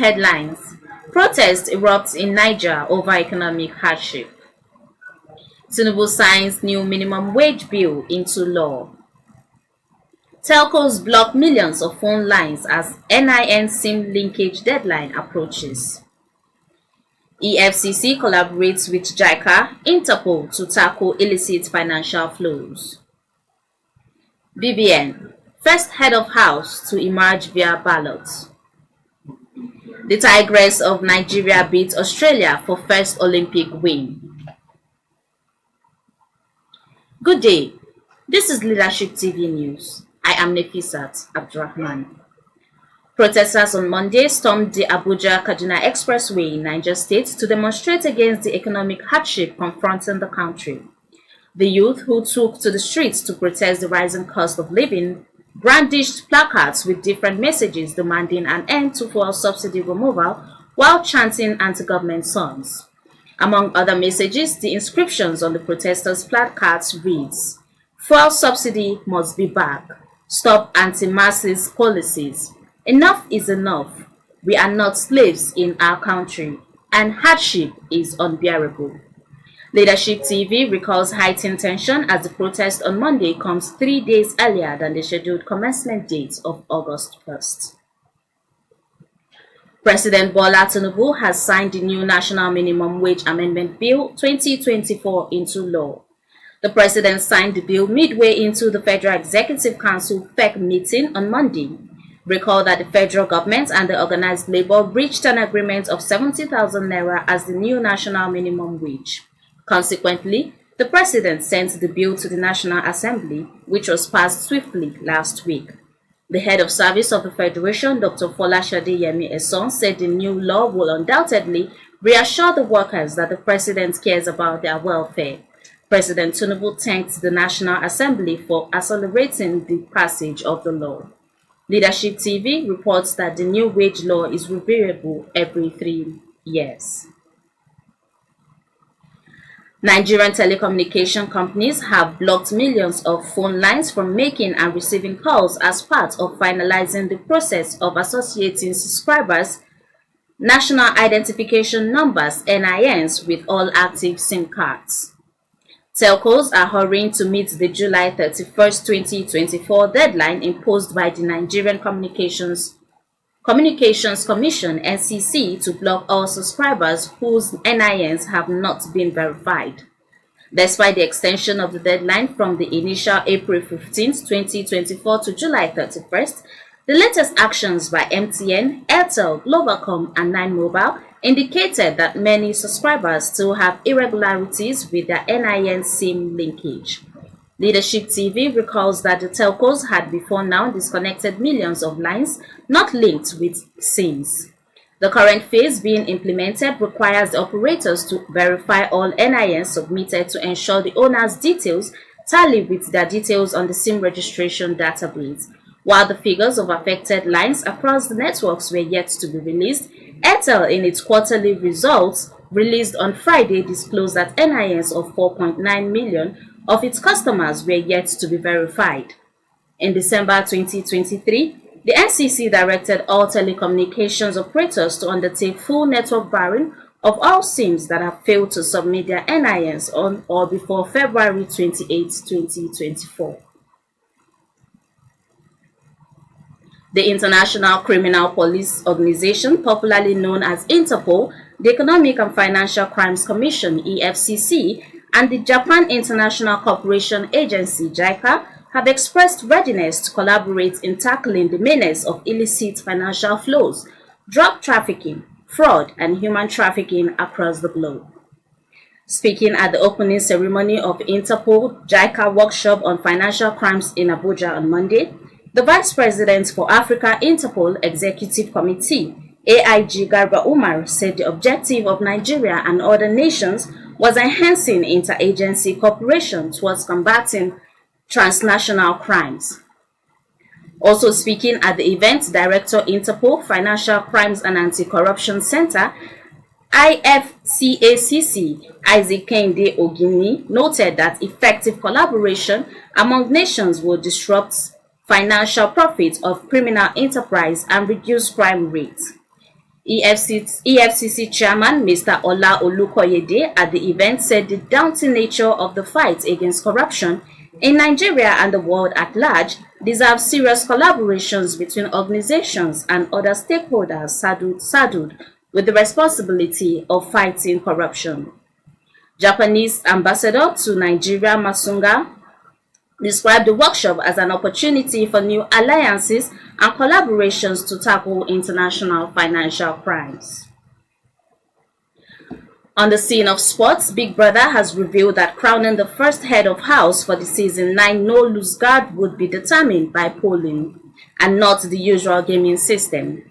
Headlines: Protests erupt in Niger over economic hardship. Tinubu signs new minimum wage bill into law. Telcos block millions of phone lines as NIN SIM linkage deadline approaches. EFCC collaborates with JICA, Interpol to tackle illicit financial flows. BBN, first head of house to emerge via ballot. The Tigress of Nigeria beat Australia for first Olympic win. Good day, this is Leadership TV News. I am Nefisat Abdurrahman. Protesters on Monday stormed the Abuja-Kaduna Expressway in Niger State to demonstrate against the economic hardship confronting the country. The youth who took to the streets to protest the rising cost of living brandished placards with different messages demanding an end to fuel subsidy removal while chanting anti-government songs. Among other messages, the inscriptions on the protesters' placards reads, "Fuel subsidy must be back. Stop anti-masses policies. Enough is enough. We are not slaves in our country, and hardship is unbearable." Leadership TV recalls heightened tension as the protest on Monday comes 3 days earlier than the scheduled commencement date of August 1st. President Bola Tinubu has signed the new National Minimum Wage Amendment Bill 2024 into law. The president signed the bill midway into the Federal Executive Council FEC meeting on Monday. Recall that the federal government and the organized labor reached an agreement of 70,000 naira as the new national minimum wage. Consequently, the president sent the bill to the National Assembly, which was passed swiftly last week. The head of service of the Federation, Dr. Folasade Yemi-Esan, said the new law will undoubtedly reassure the workers that the president cares about their welfare. President Tinubu thanked the National Assembly for accelerating the passage of the law. Leadership TV reports that the new wage law is reviewable every 3 years. Nigerian telecommunication companies have blocked millions of phone lines from making and receiving calls as part of finalizing the process of associating subscribers' national identification numbers (NINs) with all active SIM cards. Telcos are hurrying to meet the July 31st, 2024 deadline imposed by the Nigerian Communications Commission (NCC) to block all subscribers whose NINs have not been verified. Despite the extension of the deadline from the initial April 15th, 2024 to July 31st, the latest actions by MTN, Airtel, Globalcom, and 9Mobile indicated that many subscribers still have irregularities with their NIN SIM linkage. Leadership TV recalls that the telcos had before now disconnected millions of lines not linked with SIMs. The current phase being implemented requires the operators to verify all NINs submitted to ensure the owner's details tally with their details on the SIM registration database. While the figures of affected lines across the networks were yet to be released, Airtel, in its quarterly results released on Friday, disclosed that NINs of 4.9 million of its customers were yet to be verified. In December 2023, the NCC directed all telecommunications operators to undertake full network barring of all SIMs that have failed to submit their NINs on or before February 28, 2024. The International Criminal Police Organization, popularly known as Interpol, the Economic and Financial Crimes Commission (EFCC), and the Japan International Cooperation Agency (JICA) have expressed readiness to collaborate in tackling the menace of illicit financial flows, drug trafficking, fraud, and human trafficking across the globe. Speaking at the opening ceremony of Interpol JICA workshop on financial crimes in Abuja on Monday, the Vice President for Africa Interpol Executive Committee, AIG Garba Umar, said the objective of Nigeria and other nations was enhancing interagency cooperation towards combating transnational crimes. Also speaking at the event, Director Interpol Financial Crimes and Anti-Corruption Center, IFCACC, Isaac Kende Ogini, noted that effective collaboration among nations will disrupt financial profits of criminal enterprise and reduce crime rates. EFCC chairman Mr. Ola Olukoyede at the event said the daunting nature of the fight against corruption in Nigeria and the world at large deserves serious collaborations between organizations and other stakeholders saddled with the responsibility of fighting corruption. Japanese ambassador to Nigeria Masunga described the workshop as an opportunity for new alliances and collaborations to tackle international financial crimes. On the scene of sports, Big Brother has revealed that crowning the first head of house for the season 9 no-lose guard would be determined by polling and not the usual gaming system.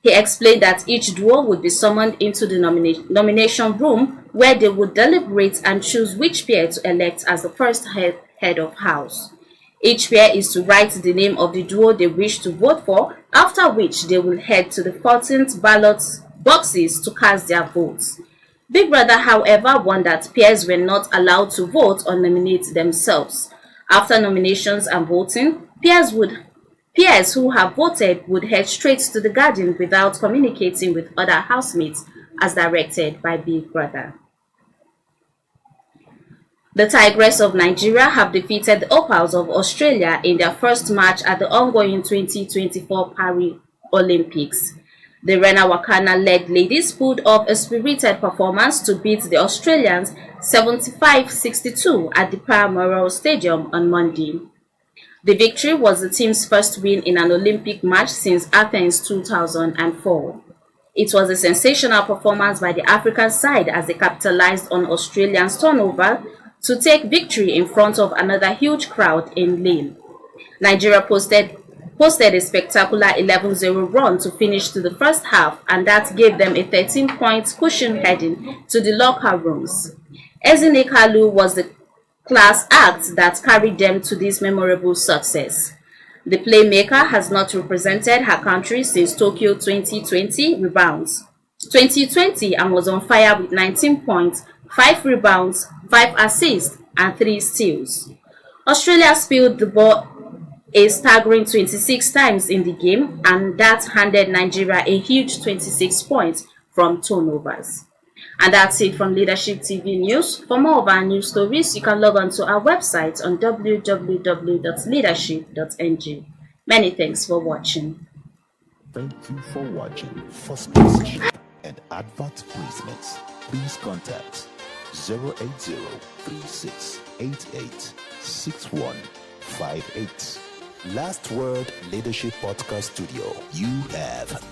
He explained that each duo would be summoned into the nomination room where they would deliberate and choose which pair to elect as the first head of house. Each pair is to write the name of the duo they wish to vote for, after which they will head to the 14th ballot boxes to cast their votes. Big Brother, however, warned that pairs were not allowed to vote or nominate themselves. After nominations and voting, peers who have voted would head straight to the garden without communicating with other housemates as directed by Big Brother. The Tigress of Nigeria have defeated the Opals of Australia in their first match at the ongoing 2024 Paris Olympics. The Rena Wakana-led ladies pulled off a spirited performance to beat the Australians 75-62 at the Memorial Stadium on Monday. The victory was the team's first win in an Olympic match since Athens 2004. It was a sensational performance by the African side as they capitalized on Australians' turnover to take victory in front of another huge crowd in Lille. Nigeria posted a spectacular 11-0 run to finish to the first half, and that gave them a 13-point cushion heading to the locker rooms. Ezinne Kalu was the class act that carried them to this memorable success. The playmaker has not represented her country since Tokyo 2020 and was on fire with 19 points, 5 rebounds, 5 assists, and 3 steals. Australia spilled the ball a staggering 26 times in the game, and that handed Nigeria a huge 26 points from turnovers. And that's it from Leadership TV News. For more of our news stories, you can log on to our website on www.leadership.ng. Many thanks for watching. Thank you for watching. For sponsorship and advert placements, please contact 080-3688-6158. Last Word Leadership Podcast Studio. You have